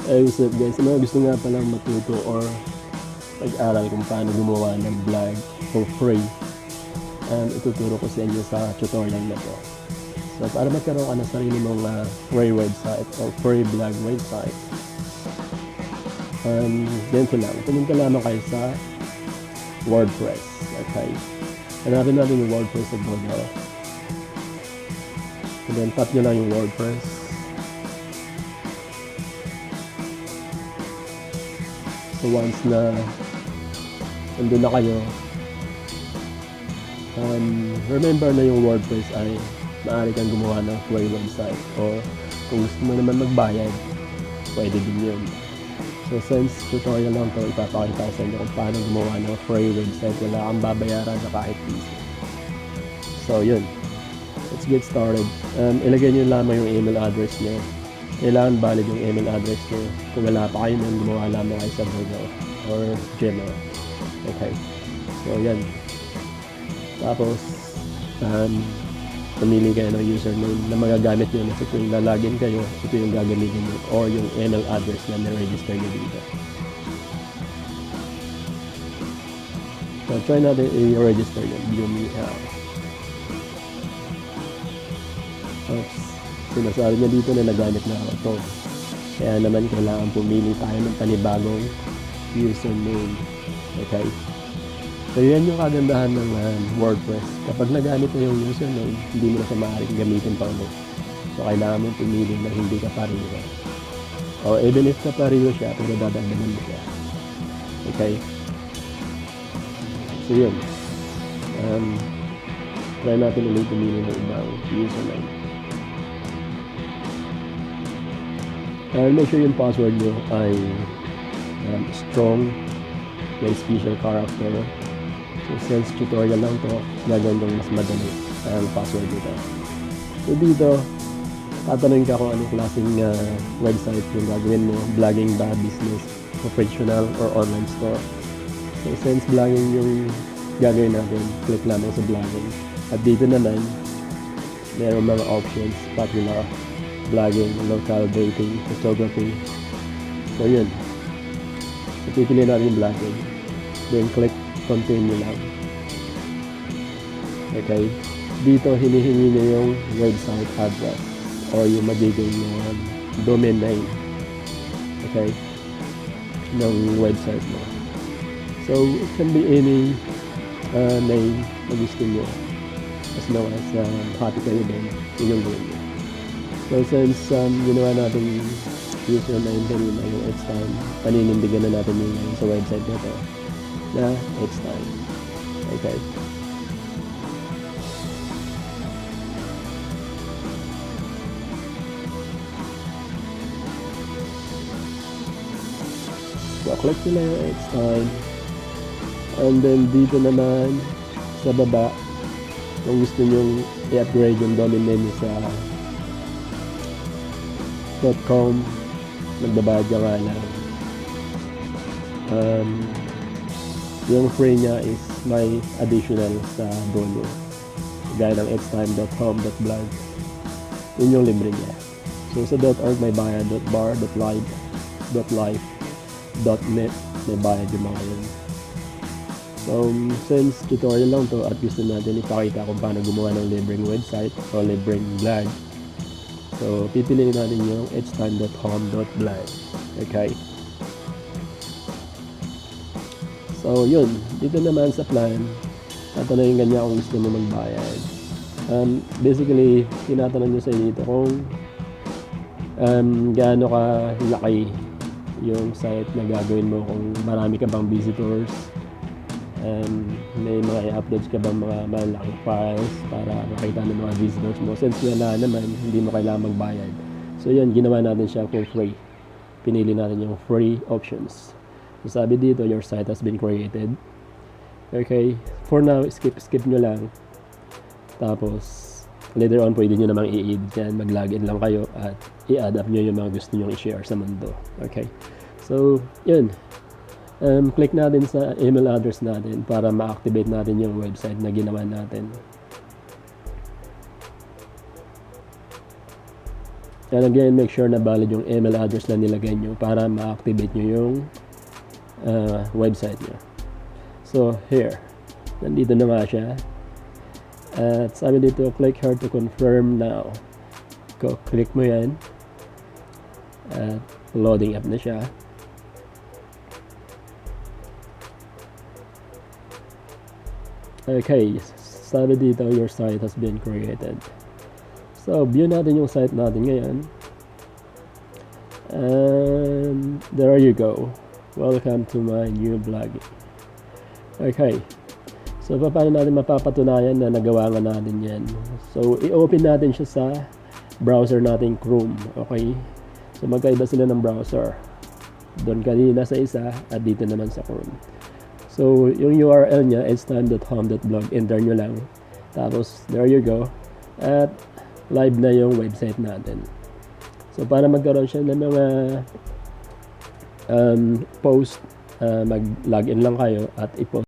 What's up guys, sa mga gusto nga palang matuto or mag-aral kung paano gumawa ng vlog for free, ituturo ko sa inyo sa tutorial na to. So para magkaroon ka ng sarili mong free website or free vlog website, ganito lang, pumunta lamang kayo sa WordPress. Okay, hanapin natin yung WordPress sa Google, and then tap nyo lang yung WordPress. So once na nandun na kayo, remember na yung WordPress ay maaari kang gumawa ng free website, or kung gusto mo naman magbayad, pwede din yun. So since tutorial lang to, ipapakita ko sa inyo kung paano gumawa ng free website, wala kang babayaran na kahit piso. So yun, let's get started. Ilagay nyo lamang yung email address nyo. Kailangan valid yung email address nyo. Kung wala pa kayo nung gumawa lamang kayo sa Google or Gmail. Okay, so yan. Tapos pumili kayo ng username na magagamit nyo na tuwing lalagin kayo. Ito yung gagamitin nyo, or yung email address na na-register nyo dito. So try natin i-register yun. Gumawa. Oops, sinasabi niya dito na nagamit na ako ito. Kaya naman kailangan pumili tayo ng panibagong username. Okay, so yan yung kagandahan ng WordPress. Kapag nagamit na yung username, hindi mo na siya maaaring gamitin pa ulit. So kailangan mo pumili na hindi ka pareho, or even if ka pareho siya, pero dadagdagan mo siya. Okay, so yun, try natin ulit pumili ng ibang username. Make sure yung password nyo ay strong, may special character. So since tutorial lang to, gagawin kong mas madali ang password nito. So dito, tatanungin ka kung anong klaseng website yung gagawin mo. Vlogging ba, business, professional, or online store. So since vlogging yung gagawin natin, click lamang sa vlogging. At dito naman, mayroong mga options: popular, vlogging, local, dating, photography. So yun, so pipili natin yung vlogging, then click continue lang. Okay, dito hinihingi niya yung website address or yung magiging domain name, okay, ng website mo. So it can be any name na gusto nyo, as long as happy kayo din, yun yung gawin nyo. So since ginawa natin username kanina, yung It's Time, paninindigan na natin yung sa website nito na It's Time. Okay, so click nyo lang yung It's Time, and then dito naman sa baba, kung gusto nyo i-upgrade yung domain name sa .com, magbabayad ka nga lang. Yung free niya is may additional sa dono, gaya ng itstime.com.blog. Yun yung libre niya. So sa .org may bayad, .bar, .live, .net may bayad yung mga yun. So since tutorial lang to at gusto natin ipakita kung paano gumawa ng libreng website o libreng blog, so pipiliin natin yung itstime.com.blog. Okay, so yun, dito naman sa plan, tatanungin ka niya kung gusto mo magbayad. Basically, tinatanong niya sa dito kung gaano ka laki yung site na gagawin mo, kung marami ka bang visitors, may mga i-upload ka bang mga malaking files para makita ng mga visitors mo. Since wala naman, hindi mo kailangan magbayad. So yun, ginawa natin siya for free. Pinili natin yung free options. So sabi dito, your site has been created. Okay, for now, skip nyo lang. Tapos later on, pwede nyo namang i-edit yan. Mag-login lang kayo at i-add up nyo yung mga gusto nyo i-share sa mundo. Okay, so yun, click natin sa email address natin para ma-activate natin yung website na ginawa natin. And again, make sure na valid yung email address na nilagay nyo para ma-activate nyo yung website nyo. So, here. Nandito na nga siya. At sabi dito, click here to confirm now. Click mo yan. At loading up na siya. Okay, sabi dito, your site has been created. So, view natin yung site natin ngayon. And there you go. Welcome to my new blog. Okay. So, paano natin mapapatunayan na nagawa nga natin yan? So, i-open natin siya sa browser natin, Chrome. Okay? So, magkaiba sila ng browser. Doon kanina sa isa at dito naman sa Chrome. So, yung URL niya is time.home.blog. Enter nyo lang. Tapos, there you go. At live na yung website natin. So, para magkaroon siya ng mga post, mag-login lang kayo at i-post